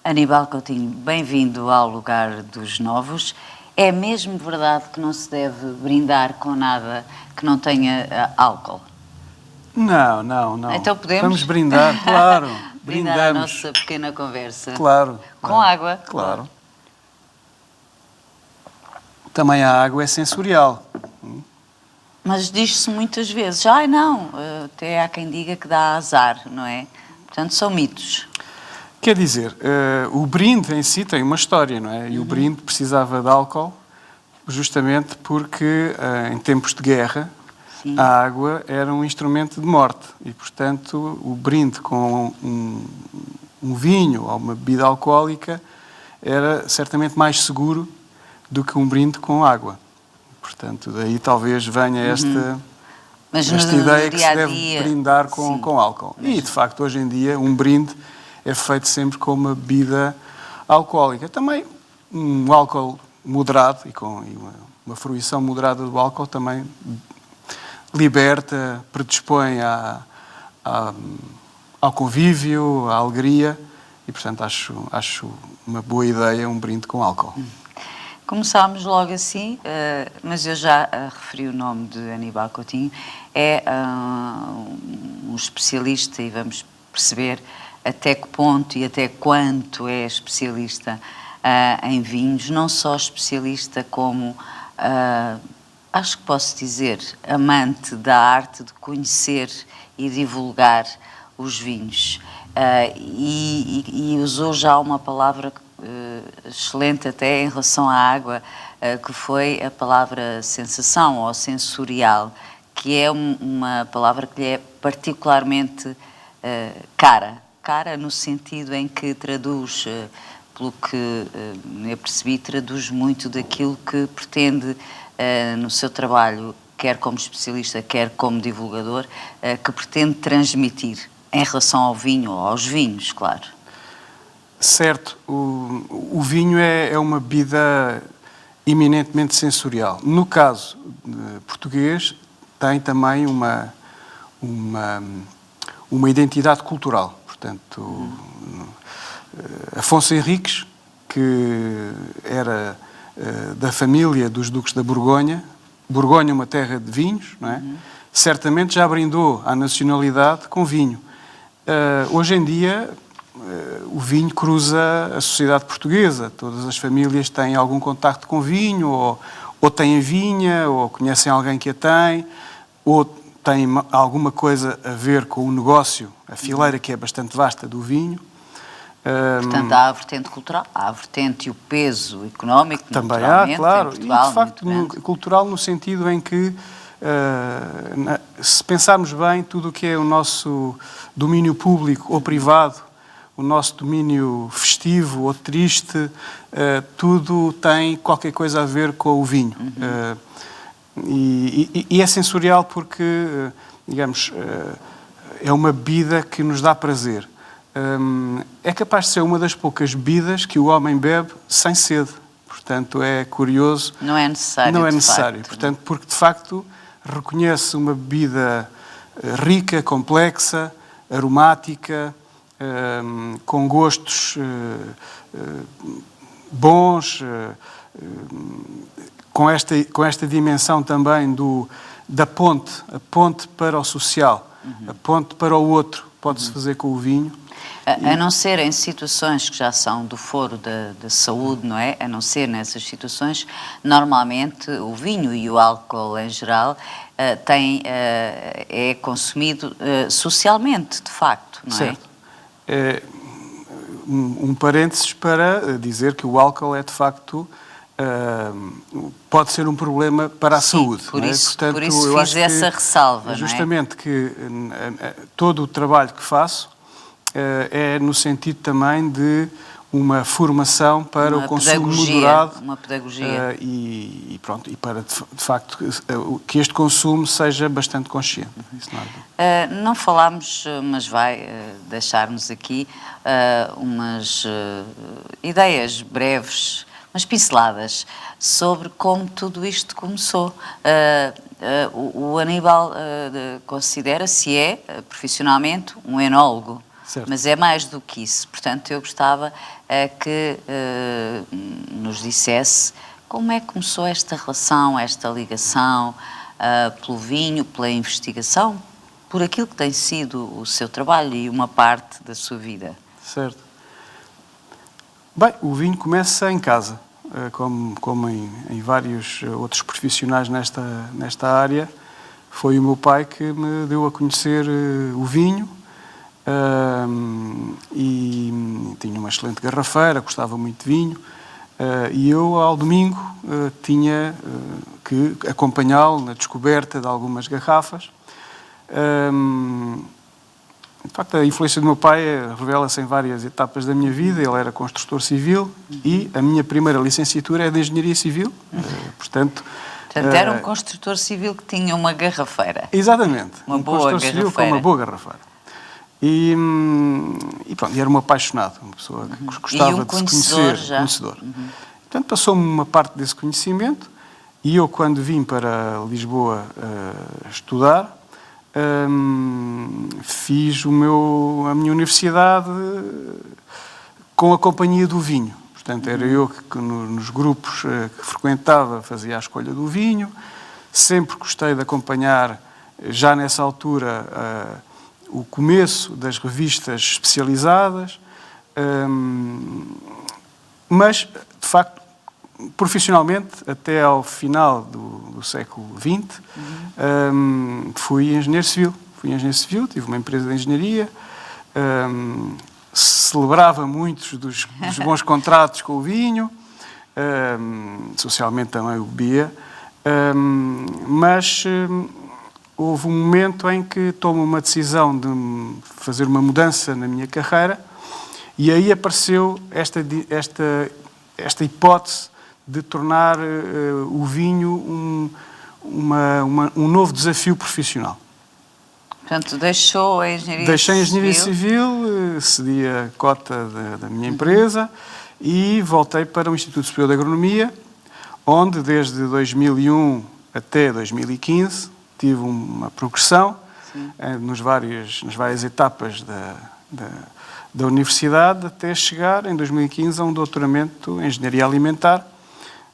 Aníbal Coutinho, bem-vindo ao Lugar dos Novos. É mesmo verdade que não se deve brindar com nada que não tenha álcool? Não. Então podemos? Vamos brindar, claro. Brindar a nossa pequena conversa. Claro. Com água? Claro. Também a água é sensorial. Mas diz-se muitas vezes, não, até há quem diga que dá azar, não é? Portanto, são mitos. Quer dizer, o brinde em si tem uma história, não é? E o brinde precisava de álcool justamente porque, em tempos de guerra, Sim. a água era um instrumento de morte. E, portanto, o brinde com um vinho ou uma bebida alcoólica era certamente mais seguro do que um brinde com água. Portanto, daí talvez venha esta ideia que se deve brindar com álcool. E, de facto, hoje em dia, um brinde é feito sempre com uma bebida alcoólica. Também um álcool moderado e com uma fruição moderada do álcool também liberta, predispõe ao convívio, à alegria e, portanto, acho uma boa ideia um brinde com álcool. Começámos logo assim, mas eu já referi o nome de Aníbal Coutinho. É um especialista e vamos perceber até que ponto e até quanto é especialista em vinhos. Não só especialista como, acho que posso dizer, amante da arte de conhecer e divulgar os vinhos. E usou já uma palavra excelente até em relação à água, que foi a palavra sensação ou sensorial, que é uma palavra que lhe é particularmente cara no sentido em que traduz, pelo que eu percebi, traduz muito daquilo que pretende no seu trabalho, quer como especialista, quer como divulgador, que pretende transmitir em relação ao vinho ou aos vinhos, claro. Certo, o vinho é uma bebida eminentemente sensorial. No caso português, tem também uma identidade cultural. Portanto, Afonso Henriques, que era da família dos duques da Borgonha, Borgonha é uma terra de vinhos, não é? Certamente já brindou à nacionalidade com vinho. Hoje em dia, o vinho cruza a sociedade portuguesa. Todas as famílias têm algum contacto com vinho, ou têm vinha, ou conhecem alguém que a tem, ou têm alguma coisa a ver com o negócio, a fileira que é bastante vasta do vinho. Portanto, há a vertente cultural, há a vertente e o peso económico, também há, claro, Portugal, e de facto cultural no sentido em que, se pensarmos bem, tudo o que é o nosso domínio público ou privado, o nosso domínio festivo ou triste, tudo tem qualquer coisa a ver com o vinho. E é sensorial porque, digamos, é uma bebida que nos dá prazer. É capaz de ser uma das poucas bebidas que o homem bebe sem sede. Portanto, é curioso. Não é necessário. Não é necessário. Portanto, porque de facto reconhece uma bebida rica, complexa, aromática, com gostos bons, com esta dimensão também da ponte, a ponte para o social, a ponte para o outro, pode-se fazer com o vinho. A não ser em situações que já são do foro da saúde, não é? A não ser nessas situações, normalmente o vinho e o álcool em geral é consumido socialmente, de facto, não é? Certo. Um parênteses para dizer que o álcool é, de facto, pode ser um problema para a saúde. Por não é? isso, Portanto, por isso eu fiz acho essa ressalva, justamente que todo o trabalho que faço é no sentido também de uma formação para o consumo moderado. Uma pedagogia. E pronto, e para, de facto, que este consumo seja bastante consciente. Isso não falámos, mas vai deixar-nos aqui umas ideias breves, umas pinceladas, sobre como tudo isto começou. O Aníbal considera-se profissionalmente um enólogo. Certo. mas é mais do que isso. Portanto, eu gostava que nos dissesse como é que começou esta relação, esta ligação pelo vinho, pela investigação, por aquilo que tem sido o seu trabalho e uma parte da sua vida. Certo. Bem, o vinho começa em casa, como em vários outros profissionais nesta área. Foi o meu pai que me deu a conhecer o vinho e tinha uma excelente garrafeira, gostava muito de vinho. E eu, ao domingo, tinha que acompanhá-lo na descoberta de algumas garrafas. De facto, a influência do meu pai revela-se em várias etapas da minha vida. Ele era construtor civil e a minha primeira licenciatura é de Engenharia Civil. Portanto, era um construtor civil que tinha uma garrafeira. Exatamente. Uma boa construtor civil com uma boa garrafeira. E pronto, e era um apaixonado, uma pessoa que gostava de se conhecer. Já. Conhecedor. Portanto, passou-me uma parte desse conhecimento e eu, quando vim para Lisboa estudar, fiz a minha universidade com a companhia do vinho. Portanto, era eu que nos grupos que frequentava fazia a escolha do vinho. Sempre gostei de acompanhar, já nessa altura, o começo das revistas especializadas, mas, de facto, profissionalmente, até ao final do século XX, fui engenheiro civil. Tive uma empresa de engenharia, celebrava muitos dos bons contratos com o vinho, socialmente também o bebia, mas houve um momento em que tomo uma decisão de fazer uma mudança na minha carreira e aí apareceu esta hipótese de tornar o vinho um novo desafio profissional. Portanto, deixou a engenharia civil? Deixei a engenharia civil, cedi a cota da minha empresa e voltei para o Instituto Superior de Agronomia, onde desde 2001 até 2015 tive uma progressão nas várias etapas da universidade, até chegar em 2015 a um doutoramento em Engenharia Alimentar,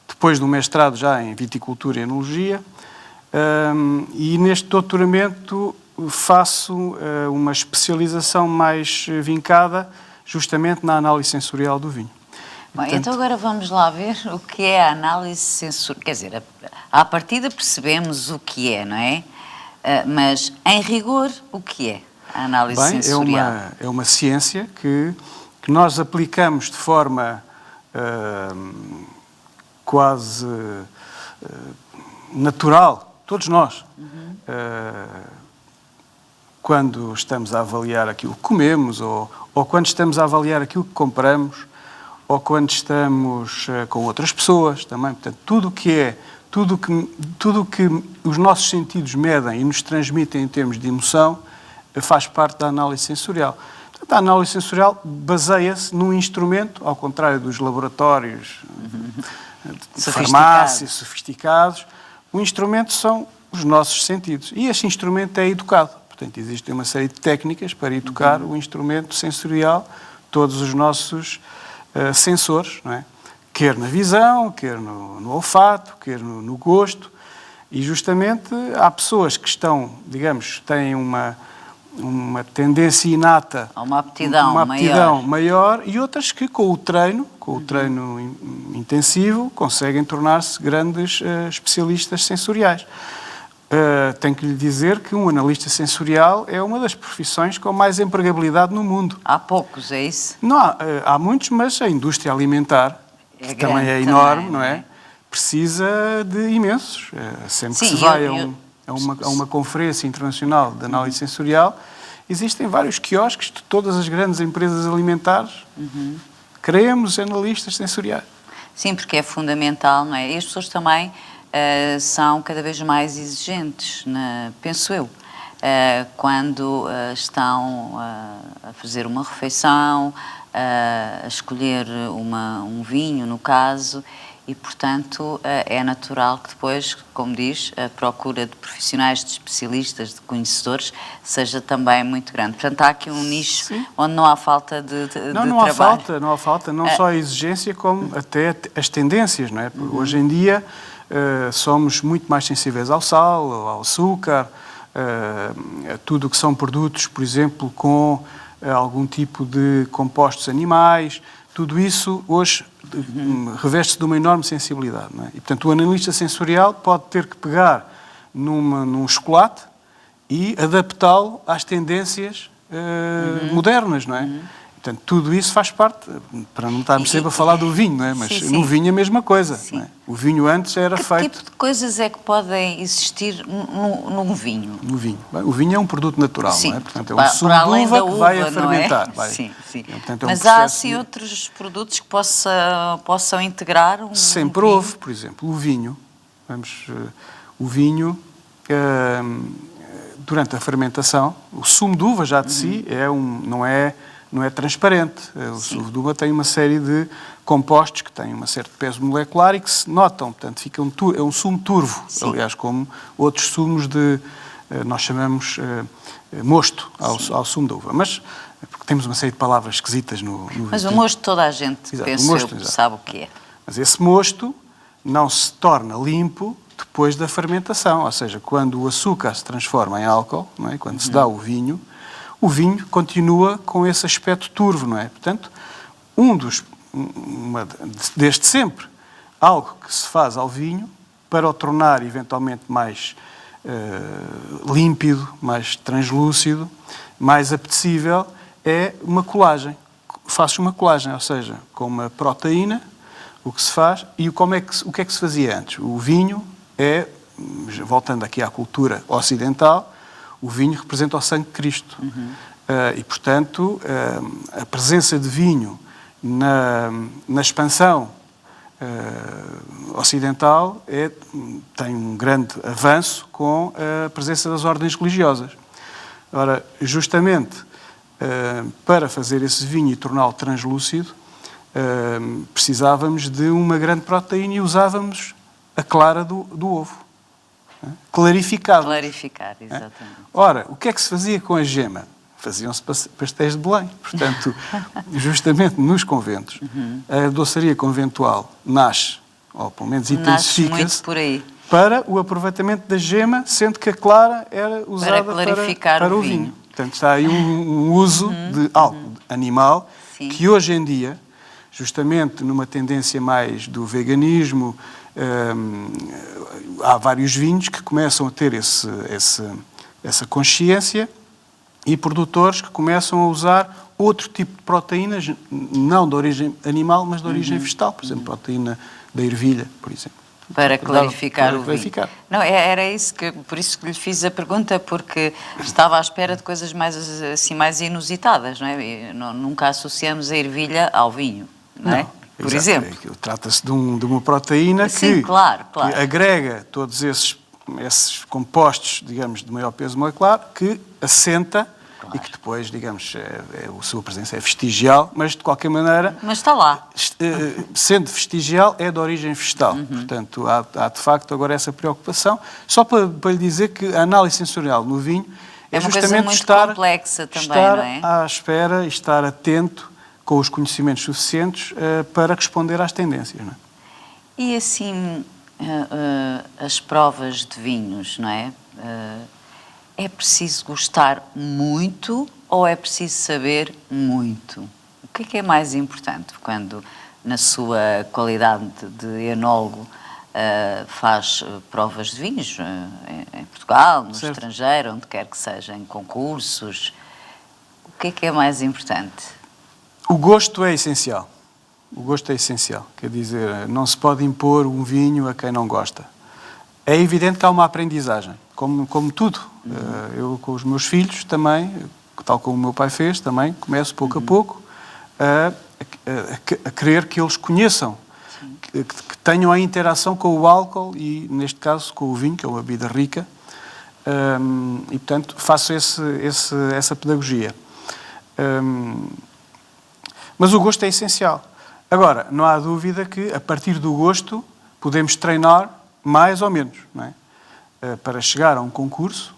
depois de um mestrado já em Viticultura e Enologia, e neste doutoramento faço uma especialização mais vincada justamente na análise sensorial do vinho. Bom, então agora vamos lá ver o que é a análise sensorial. Quer dizer, à partida percebemos o que é, não é? Mas, em rigor, o que é a análise sensorial? É uma ciência que nós aplicamos de forma quase natural, todos nós, quando estamos a avaliar aquilo que comemos ou quando estamos a avaliar aquilo que compramos ou quando estamos com outras pessoas também. Portanto, tudo o que os nossos sentidos medem e nos transmitem em termos de emoção faz parte da análise sensorial. Portanto, a análise sensorial baseia-se num instrumento, ao contrário dos laboratórios de farmácia sofisticados. O instrumento são os nossos sentidos. E este instrumento é educado. Portanto, existe uma série de técnicas para educar o instrumento sensorial, todos os nossos sensores, não é? Quer na visão, quer no olfato, quer no gosto. E justamente há pessoas que têm uma tendência inata, uma aptidão maior e outras que com o treino intensivo conseguem tornar-se grandes especialistas sensoriais. Tenho que lhe dizer que um analista sensorial é uma das profissões com mais empregabilidade no mundo. Há poucos, é isso? Não, há muitos, mas a indústria alimentar, que também é enorme, não é? Precisa de imensos. Sempre que se vai a uma conferência internacional de análise sensorial, existem vários quiosques de todas as grandes empresas alimentares. Queremos analistas sensoriais. Sim, porque é fundamental, não é? E as pessoas também são cada vez mais exigentes, penso eu, quando estão a fazer uma refeição, a escolher um vinho, no caso, e, portanto, é natural que depois, como diz, a procura de profissionais, de especialistas, de conhecedores, seja também muito grande. Portanto, há aqui um nicho onde não há falta de não trabalho. Não há falta, não só a exigência, como até as tendências, não é? Porque hoje em dia somos muito mais sensíveis ao sal, ao açúcar, a tudo o que são produtos, por exemplo, com algum tipo de compostos animais. Tudo isso hoje reveste-se de uma enorme sensibilidade, não é? E, portanto, o analista sensorial pode ter que pegar num chocolate e adaptá-lo às tendências modernas, não é? Portanto, tudo isso faz parte, para não estarmos sempre a falar do vinho, não é? Mas sim. no vinho é a mesma coisa, não é? O vinho antes era feito... Que tipo de coisas é que podem existir num vinho? No vinho. Bem, o vinho é um produto natural, Sim. não é? Portanto, é um sumo de uva que vai a fermentar. É? Sim. Portanto, é um Mas há, processo assim, outros produtos que possam integrar Sempre vinho? houve, por exemplo, o vinho. O vinho, durante a fermentação, o sumo de uva já de si não é transparente. O sumo de uva tem uma série de compostos que têm um certo peso molecular e que se notam. Portanto, é um sumo turvo, aliás, como outros sumos nós chamamos mosto ao sumo de uva. Mas, porque temos uma série de palavras esquisitas no vinho. Mas o mosto toda a gente, sabe o que é. Mas esse mosto não se torna limpo depois da fermentação, ou seja, quando o açúcar se transforma em álcool, não é? Quando se dá o vinho continua com esse aspecto turvo, não é? Portanto, desde sempre, algo que se faz ao vinho para o tornar eventualmente mais límpido, mais translúcido, mais apetecível, é uma colagem. Faz-se uma colagem, ou seja, com uma proteína, o que se faz, e o que é que se fazia antes? O vinho voltando aqui à cultura ocidental, o vinho representa o sangue de Cristo. E, portanto, a presença de vinho na expansão ocidental tem um grande avanço com a presença das ordens religiosas. Ora, justamente para fazer esse vinho e torná-lo translúcido, precisávamos de uma grande proteína e usávamos a clara do ovo. Clarificado. Clarificar, exatamente. Ora, o que é que se fazia com a gema? Faziam-se pastéis de Belém. Portanto, justamente nos conventos, a doçaria conventual nasce, ou pelo menos intensifica-se, para o aproveitamento da gema, sendo que a clara era usada para clarificar para o vinho. Portanto, está aí um uso de algo animal que hoje em dia, justamente numa tendência mais do veganismo, há vários vinhos que começam a ter essa consciência e produtores que começam a usar outro tipo de proteínas, não de origem animal, mas de origem vegetal, por exemplo, proteína da ervilha, por exemplo. Para clarificar o vinho. Não, era isso por isso que lhe fiz a pergunta, porque estava à espera de coisas mais inusitadas, não é? Nunca associamos a ervilha ao vinho, não é? Por exemplo. Trata-se de uma proteína que agrega todos esses compostos, digamos, de maior peso molecular, que assenta e que depois, digamos, a sua presença é vestigial, mas de qualquer maneira... Mas está lá. Sendo vestigial, é de origem vegetal. Portanto, há de facto agora essa preocupação. Só para lhe dizer que a análise sensorial no vinho é justamente complexa também, estar não é? à espera e estar atento com os conhecimentos suficientes para responder às tendências, não é? E assim, as provas de vinhos, não é? É preciso gostar muito ou é preciso saber muito? O que é mais importante quando, na sua qualidade de enólogo, faz provas de vinhos em Portugal, no estrangeiro, onde quer que seja, em concursos? O que é mais importante? O gosto é essencial. O gosto é essencial. Quer dizer, não se pode impor um vinho a quem não gosta. É evidente que há uma aprendizagem, como tudo. Eu, com os meus filhos, também, tal como o meu pai fez, também começo pouco a pouco a querer que eles conheçam, que tenham a interação com o álcool e, neste caso, com o vinho, que é uma bebida rica. E, portanto, faço essa pedagogia. Mas o gosto é essencial. Agora, não há dúvida que, a partir do gosto, podemos treinar mais ou menos, não é? Para chegar a um concurso,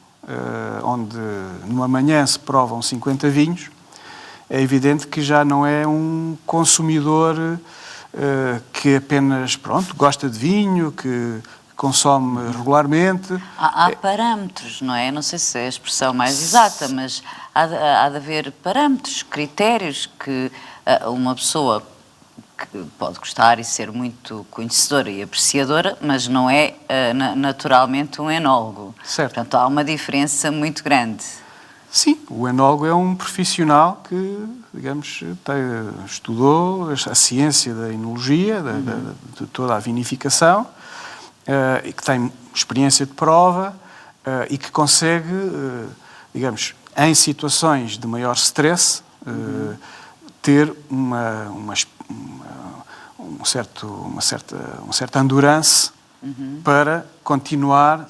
onde numa manhã se provam 50 vinhos, é evidente que já não é um consumidor que apenas, pronto, gosta de vinho, que consome regularmente. Há parâmetros, não é? Não sei se é a expressão mais exata, mas há de haver parâmetros, critérios que uma pessoa que pode gostar e ser muito conhecedora e apreciadora, mas não é naturalmente um enólogo. Certo. Portanto, há uma diferença muito grande. Sim, o enólogo é um profissional que, digamos, estudou a ciência da enologia, de toda a vinificação, e que tem experiência de prova e que consegue, digamos, em situações de maior stress, ter uma certa endurance para continuar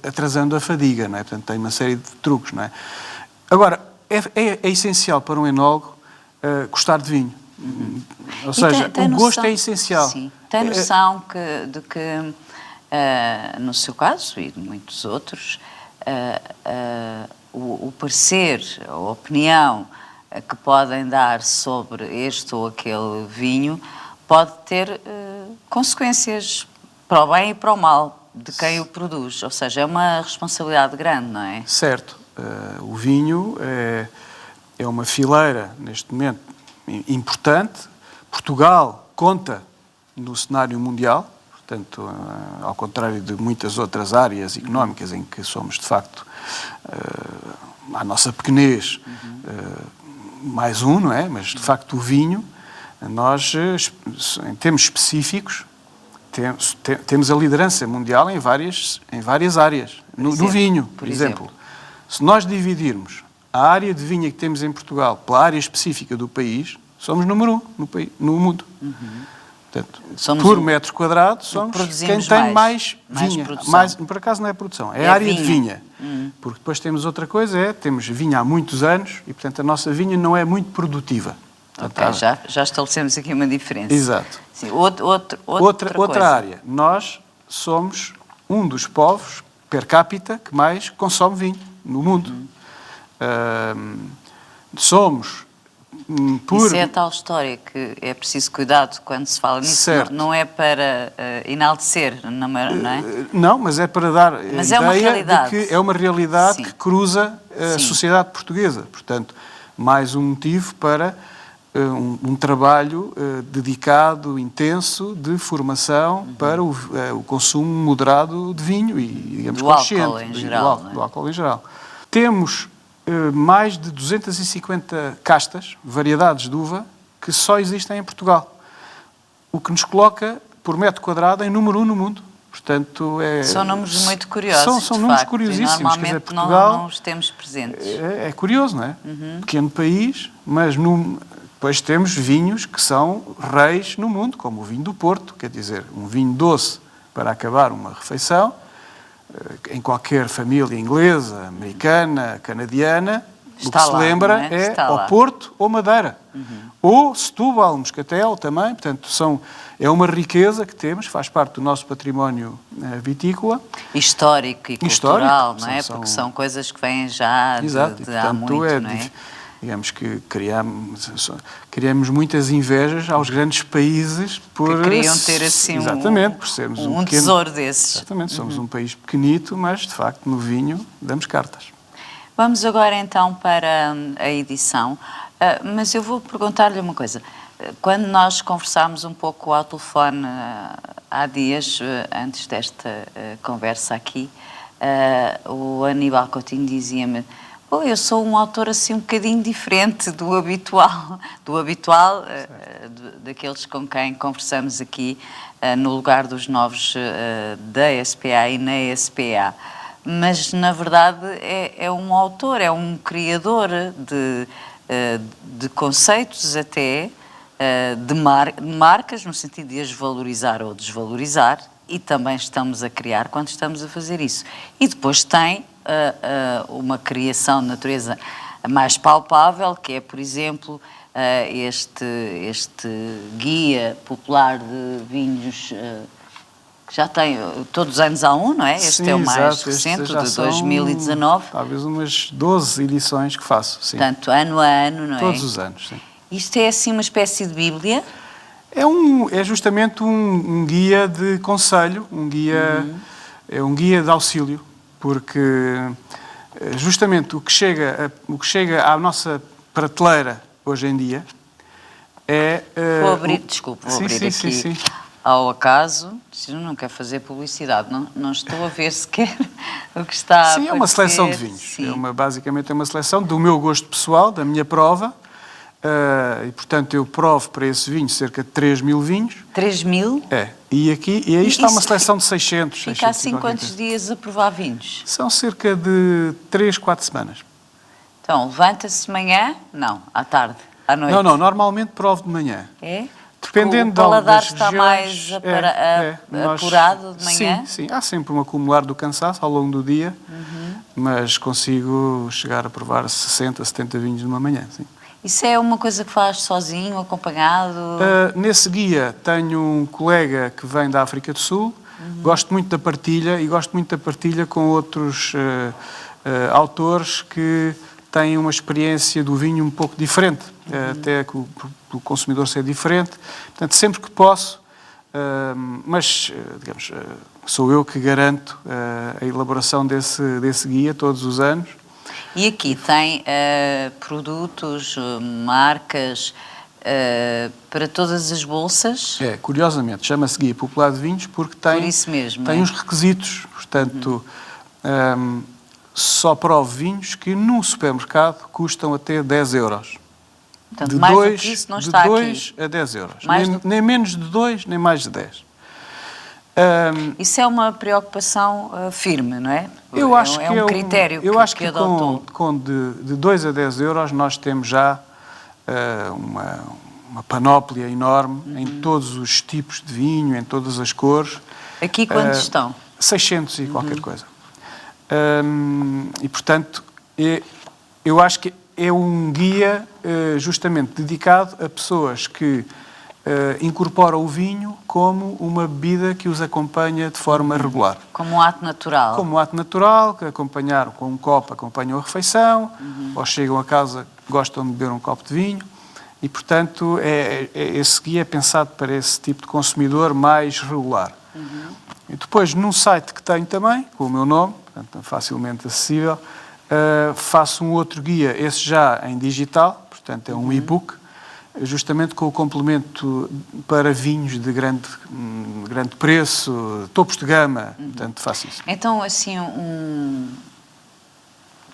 atrasando a fadiga, não é? Portanto, tem uma série de truques, não é? Agora, é essencial para um enólogo gostar de vinho. Ou seja, tem o gosto noção, é essencial. Sim, tem noção de que no seu caso e de muitos outros, o parecer, a opinião que podem dar sobre este ou aquele vinho pode ter consequências para o bem e para o mal de quem o produz. Ou seja, é uma responsabilidade grande, não é? Certo. O vinho é uma fileira, neste momento, importante. Portugal conta no cenário mundial, portanto, ao contrário de muitas outras áreas económicas em que somos, de facto, à nossa pequenez, mais um, não é? Mas, de facto, o vinho, nós, em termos específicos, temos a liderança mundial em várias áreas. No vinho, por exemplo. Se nós dividirmos a área de vinho que temos em Portugal pela área específica do país, somos número 1 no mundo. Portanto, por metro quadrado, somos quem tem mais vinha. Por acaso não é produção, é a área de vinha. Porque depois temos outra coisa, temos vinha há muitos anos e, portanto, a nossa vinha não é muito produtiva. Ok, já estabelecemos aqui uma diferença. Exato. Sim, outra área. Nós somos um dos povos, per capita, que mais consome vinho no mundo. Somos... Isso é a tal história que é preciso cuidado quando se fala nisso. Não é para enaltecer, não é? Não, mas é para dar mas a ideia de que é uma realidade Sim. que cruza a sociedade portuguesa. Portanto, mais um motivo para um trabalho dedicado, intenso, de formação para o consumo moderado de vinho e, digamos, do consciente. Álcool em geral, do álcool em geral. Temos mais de 250 castas, variedades de uva, que só existem em Portugal. O que nos coloca, por metro quadrado, em número 1 no mundo. Portanto, são números muito curiosos, são números facto, curiosíssimos. Normalmente quer dizer, Portugal não os temos presentes. É curioso, não é? Pequeno país, mas depois temos vinhos que são reis no mundo, como o vinho do Porto, quer dizer, um vinho doce para acabar uma refeição, em qualquer família inglesa, americana, canadiana, o que se lembra é ou Porto ou Madeira. Ou Setúbal, Moscatel também, portanto, é uma riqueza que temos, faz parte do nosso património vitícola. Histórico e cultural, não é? Porque são coisas que vêm já de há muito, não é? Digamos que criamos muitas invejas aos grandes países por... Que queriam ter assim por sermos um tesouro desses. Exatamente, somos um país pequenito, mas de facto no vinho damos cartas. Vamos agora então para a edição, mas eu vou perguntar-lhe uma coisa. Quando nós conversámos um pouco ao telefone há dias, antes desta conversa aqui, o Aníbal Coutinho dizia-me: eu sou um autor assim um bocadinho diferente do habitual, daqueles com quem conversamos aqui no lugar dos novos da SPA e na SPA. Mas, na verdade, é um autor, é um criador de conceitos até, de marcas, no sentido de as valorizar ou desvalorizar, e também estamos a criar quando estamos a fazer isso. E depois tem uma criação de natureza mais palpável, que é, por exemplo, este guia popular de vinhos, que já tem, todos os anos há um, não é? Este sim, é o mais exato, recente, já de são 2019. talvez umas 12 edições que faço, sim. Portanto, ano a ano, não é? Todos os anos, sim. Isto é assim uma espécie de Bíblia? É justamente um guia de conselho, é um guia de auxílio, porque justamente o que chega à nossa prateleira hoje em dia é... Vou abrir aqui sim. ao acaso. Não quero fazer publicidade, não estou a ver sequer o que está a aparecer. Sim, é uma seleção de vinhos. Sim. Basicamente é uma seleção do meu gosto pessoal, da minha prova. E, portanto, eu provo para esse vinho cerca de 3.000 vinhos. 3.000? É. E aí está uma seleção de 600. Fica assim quantos dias a provar vinhos? São cerca de 3, 4 semanas. Então, levanta-se de manhã? Não, à tarde, à noite? Não, normalmente provo de manhã. É? Dependendo o paladar das está regiões, mais apurado de manhã? Sim, há sempre um acumular do cansaço ao longo do dia, mas consigo chegar a provar 60, 70 vinhos numa manhã, sim. Isso é uma coisa que faz sozinho, acompanhado? Nesse guia tenho um colega que vem da África do Sul, gosto muito da partilha e gosto muito da partilha com outros autores que têm uma experiência do vinho um pouco diferente, até que o consumidor ser diferente. Portanto, sempre que posso, mas, digamos, sou eu que garanto a elaboração desse guia todos os anos. E aqui tem produtos, marcas para todas as bolsas? Curiosamente, chama-se Guia Popular de Vinhos porque tem, por isso mesmo, tem os requisitos. Portanto, só provo vinhos que num supermercado custam até 10 euros. Portanto, de mais 2, do que isso não está de 2 aqui. a 10 euros. Nem, nem menos de 2, nem mais de 10. Isso é uma preocupação firme, não é? Eu acho que é um critério eu acho que adotou. de 2 a 10 euros nós temos já uma panóplia enorme em todos os tipos de vinho, em todas as cores. Aqui quantos estão? 600 e qualquer coisa. E, portanto, eu acho que é um guia justamente dedicado a pessoas que incorporam o vinho como uma bebida que os acompanha de forma regular. Como um ato natural. Como um ato natural, que acompanharam com um copo, acompanham a refeição, ou chegam a casa, gostam de beber um copo de vinho, e, portanto, esse guia é pensado para esse tipo de consumidor mais regular. E depois, num site que tenho também, com o meu nome, portanto, facilmente acessível, faço um outro guia, esse já em digital, portanto, é um e-book, justamente com o complemento para vinhos de grande preço, topos de gama, portanto, faço isso. Então, assim,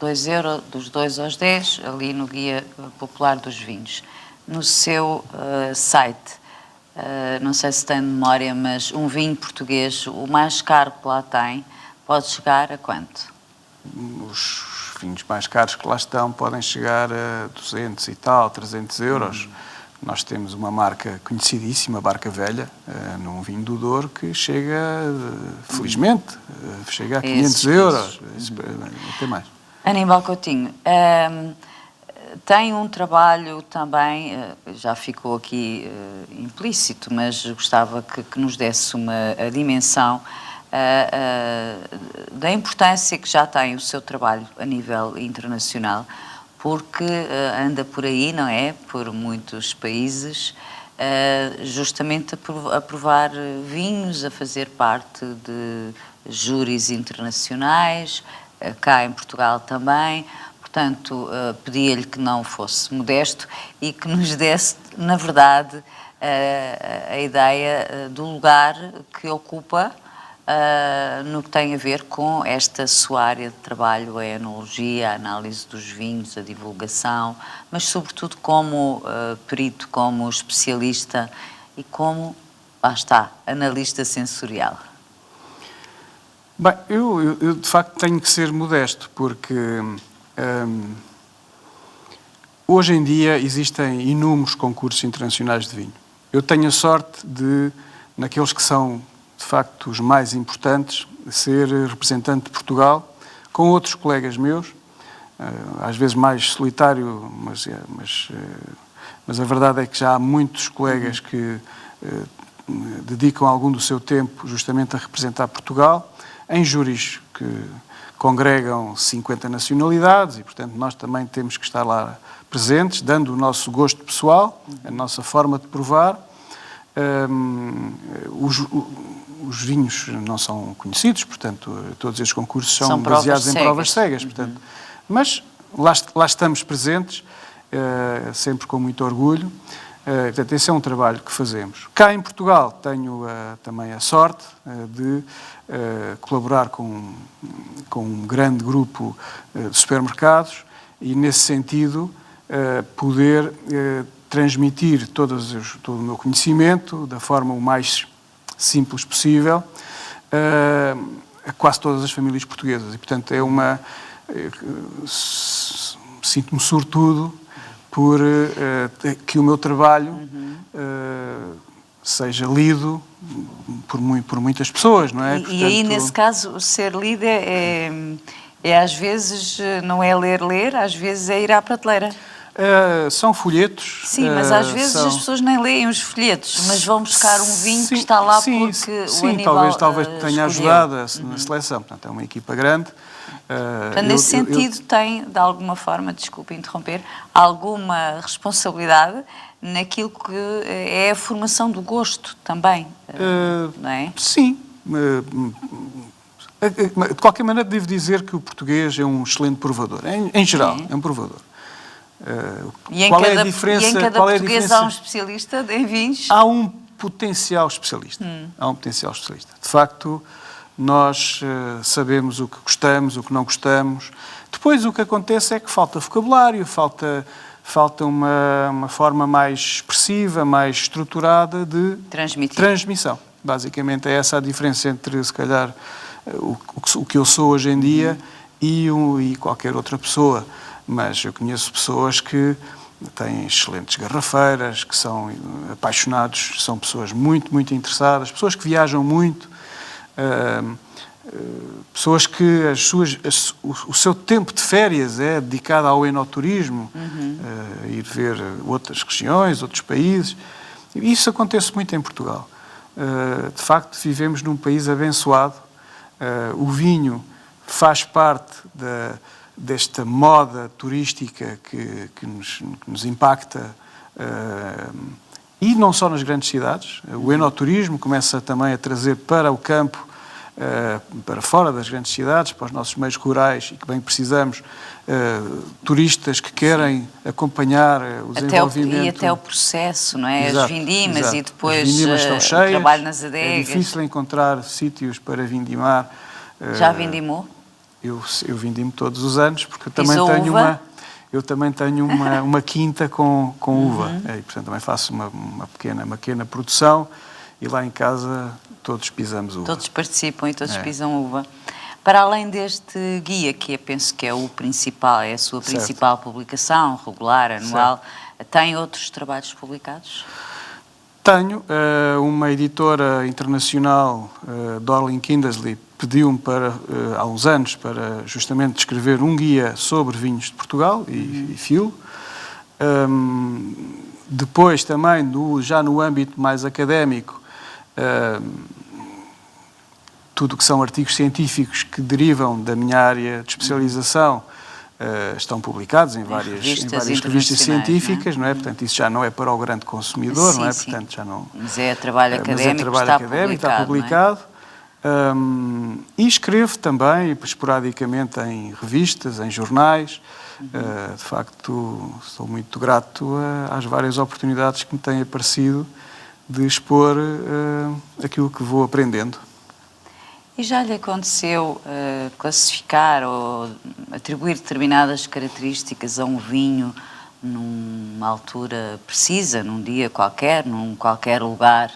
2 euros, dos 2 aos 10, ali no Guia Popular dos Vinhos. No seu site, não sei se tem memória, mas um vinho português, o mais caro que lá tem, pode chegar a quanto? Os vinhos mais caros que lá estão podem chegar a 200 e tal, 300 euros. Nós temos uma marca conhecidíssima, Barca Velha, num vinho do Douro, que chega, felizmente, chega a 500 euros, até mais. Aníbal Coutinho, tem um trabalho também, já ficou aqui implícito, mas gostava que nos desse a dimensão da importância que já tem o seu trabalho a nível internacional, porque anda por aí, não é? Por muitos países, justamente a provar vinhos, a fazer parte de júris internacionais, cá em Portugal também. Portanto, pedia-lhe que não fosse modesto e que nos desse, na verdade, a ideia do lugar que ocupa no que tem a ver com esta sua área de trabalho, a enologia, a análise dos vinhos, a divulgação, mas sobretudo como perito, como especialista e como, lá está, analista sensorial. Bem, eu de facto tenho que ser modesto, porque hoje em dia existem inúmeros concursos internacionais de vinho. Eu tenho a sorte de, naqueles que são de facto os mais importantes, ser representante de Portugal, com outros colegas meus, às vezes mais solitário, mas mas a verdade é que já há muitos colegas que dedicam algum do seu tempo justamente a representar Portugal em júris que congregam 50 nacionalidades e, portanto, nós também temos que estar lá presentes, dando o nosso gosto pessoal, a nossa forma de provar. Os vinhos não são conhecidos, portanto, todos estes concursos são baseados em provas cegas. Portanto, mas lá estamos presentes, sempre com muito orgulho. Portanto, esse é um trabalho que fazemos. Cá em Portugal tenho também a sorte de colaborar com um grande grupo de supermercados e, nesse sentido, poder transmitir todo o meu conhecimento da forma o mais simples possível a quase todas as famílias portuguesas. E, portanto, sinto-me sortudo por que o meu trabalho seja lido por muitas pessoas, não é? E, portanto, aí, nesse caso, ser lido às vezes não é ler, às vezes é ir à prateleira. São folhetos. Sim, mas às vezes as pessoas nem leem os folhetos, mas vão buscar um vinho que está lá porque o Aníbal talvez tenha ajudado na seleção. Portanto, é uma equipa grande. Portanto, nesse sentido, tem, de alguma forma, desculpe interromper, alguma responsabilidade naquilo que é a formação do gosto também, não é? Sim. De qualquer maneira, devo dizer que o português é um excelente provador. Em geral, é um provador. E em cada português há um especialista em vinhos? Há um potencial especialista. De facto, nós sabemos o que gostamos, o que não gostamos. Depois, o que acontece é que falta vocabulário, falta uma forma mais expressiva, mais estruturada de transmissão. Basicamente, é essa a diferença entre, se calhar, o que eu sou hoje em dia e qualquer outra pessoa. Mas eu conheço pessoas que têm excelentes garrafeiras, que são apaixonados, são pessoas muito, muito interessadas, pessoas que viajam muito, pessoas que o seu tempo de férias é dedicado ao enoturismo, ir ver outras regiões, outros países. E isso acontece muito em Portugal. De facto, vivemos num país abençoado. O vinho faz parte desta moda turística que nos impacta, e não só nas grandes cidades. O enoturismo começa também a trazer para o campo, para fora das grandes cidades, para os nossos meios rurais, e que bem precisamos, turistas que querem acompanhar o desenvolvimento. E até o processo, não é? Exato, as vindimas, exato. E depois as vindimas estão cheias, o trabalho nas adegas. É difícil encontrar sítios para vindimar. Já vindimou? Eu vindimo todos os anos, porque eu também tenho uma quinta com uva. E, portanto, também faço uma pequena produção, e lá em casa todos pisamos uva. Todos participam e todos pisam uva. Para além deste guia, que penso que é o principal, é a sua principal publicação, regular, anual, tem outros trabalhos publicados? Tenho. Uma editora internacional, Dorling Kindersley, pediu-me há uns anos para justamente escrever um guia sobre vinhos de Portugal e filo. Depois também, já no âmbito mais académico, tudo o que são artigos científicos que derivam da minha área de especialização estão publicados em várias revistas científicas, não é? Portanto, isso já não é para o grande consumidor, não é? Portanto, já não. Mas é trabalho académico, está publicado. E escrevo também, esporadicamente, em revistas, em jornais. De facto, sou muito grato às várias oportunidades que me têm aparecido de expor aquilo que vou aprendendo. E já lhe aconteceu classificar ou atribuir determinadas características a um vinho numa altura precisa, num dia qualquer, num qualquer lugar,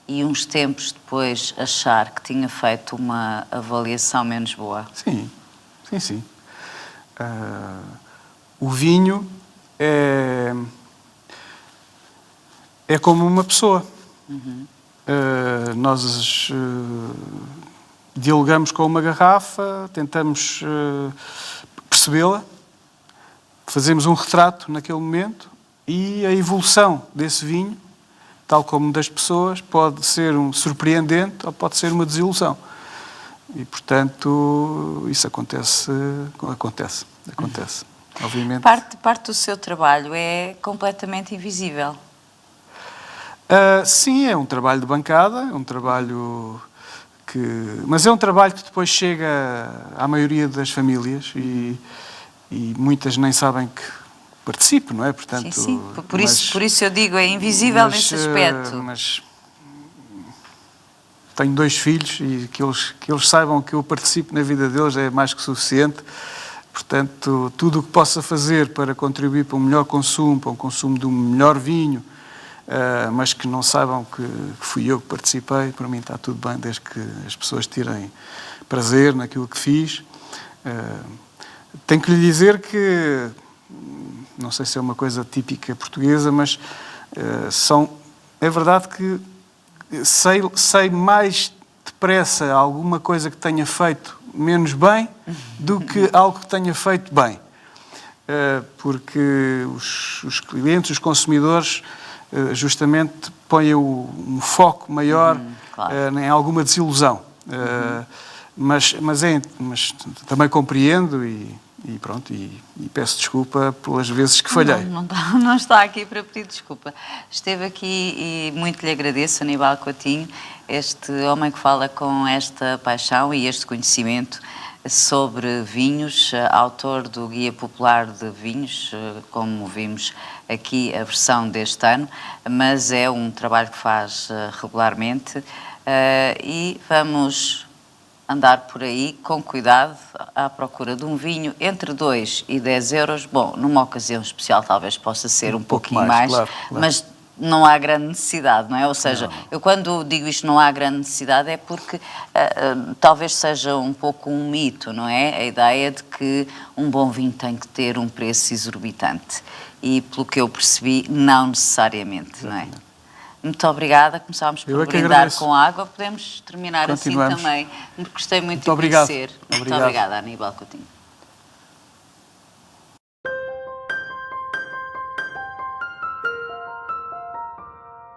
e uns tempos depois achar que tinha feito uma avaliação menos boa? Sim. O vinho é como uma pessoa. Nós dialogamos com uma garrafa, tentamos percebê-la, fazemos um retrato naquele momento e a evolução desse vinho, tal como das pessoas, pode ser um surpreendente ou pode ser uma desilusão. E, portanto, isso acontece. Obviamente. Parte do seu trabalho é completamente invisível. Sim, é um trabalho de bancada, é um trabalho mas é um trabalho que depois chega à maioria das famílias e muitas nem sabem que participo, não é? Portanto, sim. Por isso eu digo, é invisível nesse aspecto. Mas tenho 2 filhos e que eles saibam que eu participo na vida deles é mais que suficiente. Portanto, tudo o que possa fazer para contribuir para um melhor consumo, para um consumo de um melhor vinho, mas que não saibam que fui eu que participei, para mim está tudo bem, desde que as pessoas tirem prazer naquilo que fiz. Tenho que lhe dizer que, não sei se é uma coisa típica portuguesa, mas é verdade que sei mais depressa alguma coisa que tenha feito menos bem do que algo que tenha feito bem. Porque os clientes, os consumidores, justamente põem um foco maior claro. em alguma desilusão. Mas também compreendo e pronto, e peço desculpa pelas vezes que falhei. Não está aqui para pedir desculpa. Esteve aqui e muito lhe agradeço, Aníbal Coutinho, este homem que fala com esta paixão e este conhecimento sobre vinhos, autor do Guia Popular de Vinhos, como vimos aqui a versão deste ano, mas é um trabalho que faz regularmente e vamos andar por aí com cuidado à procura de um vinho entre 2 e 10 euros. Bom, numa ocasião especial talvez possa ser um pouquinho mais, claro. Mas não há grande necessidade, não é? Ou seja, eu quando digo isto não há grande necessidade é porque talvez seja um pouco um mito, não é? A ideia de que um bom vinho tem que ter um preço exorbitante. E pelo que eu percebi, não necessariamente, não é? Muito obrigada. Começámos por brindar com água. Podemos terminar assim também. Gostei muito de conhecer. Muito obrigada, Aníbal Coutinho.